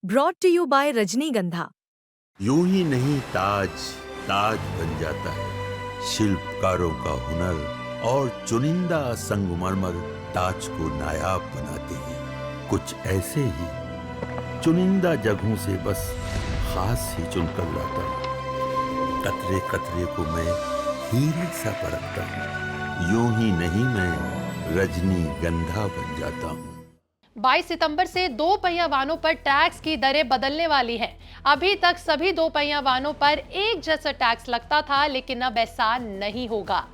Brought to you bye रजनीगंधा। यूं ही नहीं ताज ताज बन जाता है, शिल्पकारों का हुनर और चुनिंदा संगमरमर ताज को नायाब बनाते हैं। कुछ ऐसे ही चुनिंदा जगहों से बस खास ही चुनकर लाता हूँ। कतरे कतरे को मैं हीरे सा परखता हूँ। यूं ही नहीं मैं रजनीगंधा बन जाता हूँ। 22 सितंबर से दो पहिया वाहनों पर टैक्स की दरें बदलने वाली हैं। अभी तक सभी दो पहिया वाहनों पर एक जैसा टैक्स लगता था, लेकिन अब ऐसा नहीं होगा।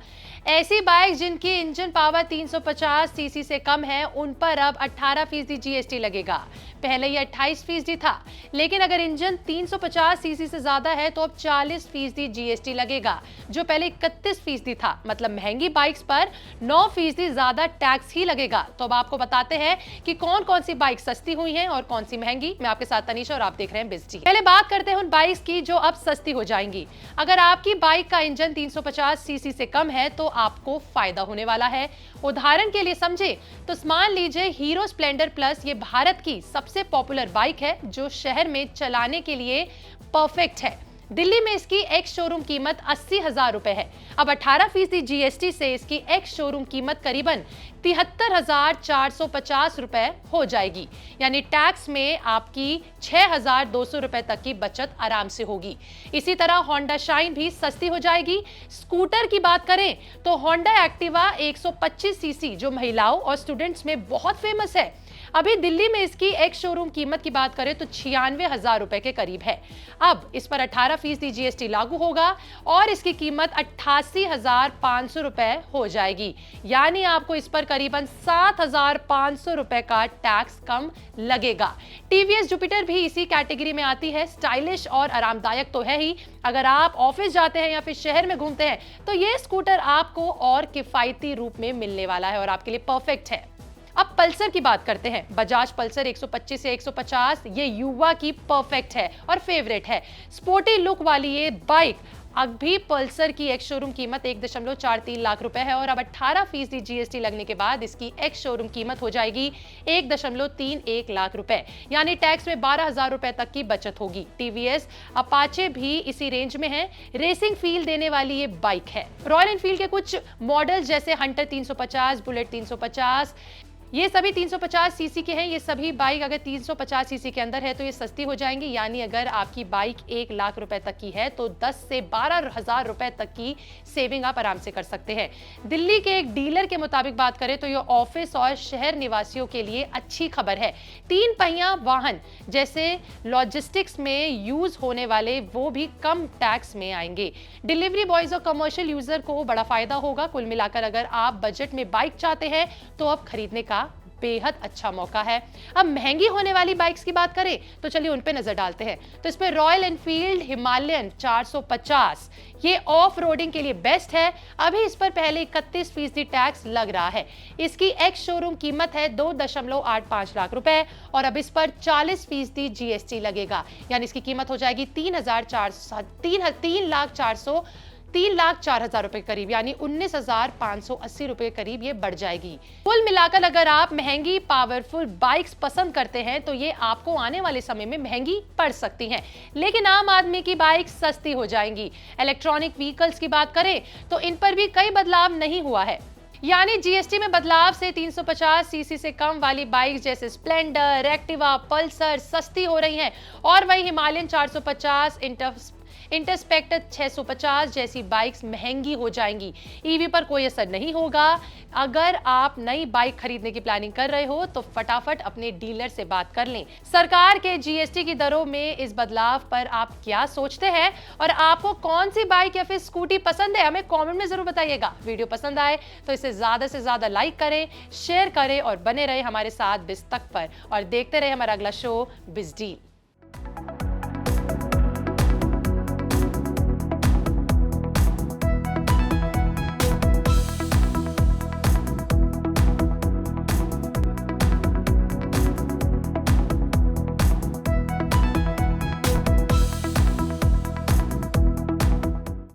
ऐसी बाइक जिनकी इंजन पावर 350 सीसी से कम है, उन पर अब 18% जीएसटी लगेगा। पहले ये 28% था, लेकिन अगर इंजन 350 सीसी से ज्यादा है तो अब 40% जीएसटी लगेगा, जो पहले 31% था। मतलब महंगी बाइक्स पर 9% ज्यादा टैक्स ही लगेगा। तो अब आपको बताते हैं कि कौन कौन सी बाइक सस्ती हुई हैं और कौन सी महंगी। मैं आपके साथ तनीषा और आप देख रहे हैं बिजली। पहले बात करते हैं उन बाइक्स की जो अब सस्ती हो जाएंगी। अगर आपकी बाइक का इंजन 350 सीसी से कम है तो आपको फायदा होने वाला है। उदाहरण के लिए समझे तो मान लीजिए हीरो स्प्लेंडर प्लस, ये भारत की सबसे पॉपुलर बाइक है जो शहर में चलाने के लिए परफेक्ट है। दिल्ली में इसकी एक्स शोरूम कीमत 80,000 रुपए है। अब 18% जीएसटी से इसकी एक्स शोरूम कीमत करीबन 73,450 रुपए हो जाएगी। यानी टैक्स में आपकी 6,200 रुपए तक की बचत आराम से होगी। इसी तरह होंडा शाइन भी सस्ती हो जाएगी। स्कूटर की बात करें तो होंडा एक्टिवा 125 सीसी जो महिलाओं और स्टूडेंट्स में बहुत फेमस है, अभी दिल्ली में इसकी एक्स शोरूम कीमत की बात करें तो 96,000 रुपए के करीब है। अब इस पर 18% जीएसटी लागू होगा और इसकी कीमत 88,500 रुपए हो जाएगी। यानी आपको इस पर करीबन 7,500 रुपए का टैक्स कम लगेगा। टीवीएस जुपिटर भी इसी कैटेगरी में आती है। स्टाइलिश और आरामदायक तो है ही, अगर आप ऑफिस जाते हैं या फिर शहर में घूमते हैं तो ये स्कूटर आपको और किफायती रूप में मिलने वाला है और आपके लिए परफेक्ट है। अब पल्सर की बात करते हैं। बजाज पल्सर 125 से 150 ये युवा की परफेक्ट है और फेवरेट है। स्पोर्टी लुक वाली ये बाइक अभी पल्सर की एक्स शोरूम कीमत 1.43 लाख रुपए है और अब 18% जीएसटी लगने के बाद इसकी एक्स शोरूम कीमत हो जाएगी 1.31 लाख रुपए। यानी टैक्स में 12,000 रुपए तक की बचत होगी। टीवीएस अपाचे भी इसी रेंज में है। रेसिंग फील देने वाली ये बाइक है। रॉयल एनफील्ड के कुछ मॉडल जैसे हंटर 350, बुलेट 350, ये सभी 350 सीसी के हैं। ये सभी बाइक अगर 350 सीसी के अंदर है तो ये सस्ती हो जाएंगी। यानी अगर आपकी बाइक 1 लाख रुपए तक की है तो 10 से 12,000 रुपए तक की सेविंग आप आराम से कर सकते हैं। दिल्ली के एक डीलर के मुताबिक बात करें तो ये ऑफिस और शहर निवासियों के लिए अच्छी खबर है। 3 पहिया वाहन जैसे लॉजिस्टिक्स में यूज होने वाले वो भी कम टैक्स में आएंगे। डिलीवरी बॉयज और कमर्शियल यूजर को बड़ा फायदा होगा। कुल मिलाकर अगर आप बजट में बाइक चाहते हैं तो अब खरीदने का बेहद अच्छा मौका है। अब महंगी होने वाली बाइक्स की बात करें तो चलिए उन पे नजर डालते हैं। तो इसमें रॉयल एनफील्ड हिमालयन 450 ये ऑफ रोडिंग के लिए बेस्ट है। अभी इस पर पहले 31% टैक्स लग रहा है। इसकी एक्स शोरूम कीमत है 2.85 लाख रुपए और अब इस पर 40% जीएसटी लगेगा। यानी इसकी कीमत हो जाएगी 3,04,000 रुपए करीब, यानी 19,580 रुपए करीब ये बढ़ जाएगी। कुल मिलाकर अगर आप महंगी पावरफुल बाइक्स पसंद करते हैं तो ये आपको आने वाले समय में महंगी पड़ सकती हैं, लेकिन आम आदमी की बाइक सस्ती हो जाएंगी। इलेक्ट्रॉनिक व्हीकल्स की बात करें तो इन पर भी कई बदलाव नहीं हुआ है। यानी जीएसटी में बदलाव से 350 सीसी से कम वाली बाइक जैसे स्प्लेंडर, एक्टिवा, पल्सर सस्ती हो रही हैं और वही हिमालयन 450, इंटरस्पेक्टर 650 जैसी बाइक्स महंगी हो जाएंगी। ईवी पर कोई असर नहीं होगा। अगर आप नई बाइक खरीदने की प्लानिंग कर रहे हो तो फटाफट अपने डीलर से बात कर लें। सरकार के जीएसटी की दरों में इस बदलाव पर आप क्या सोचते हैं और आपको कौन सी बाइक या फिर स्कूटी पसंद है, हमें कमेंट में जरूर बताइएगा। वीडियो पसंद आए तो इसे ज्यादा से ज्यादा लाइक करें, शेयर करें और बने रहे हमारे साथ बिज तक पर और देखते रहे हमारा अगला शो बिज डील।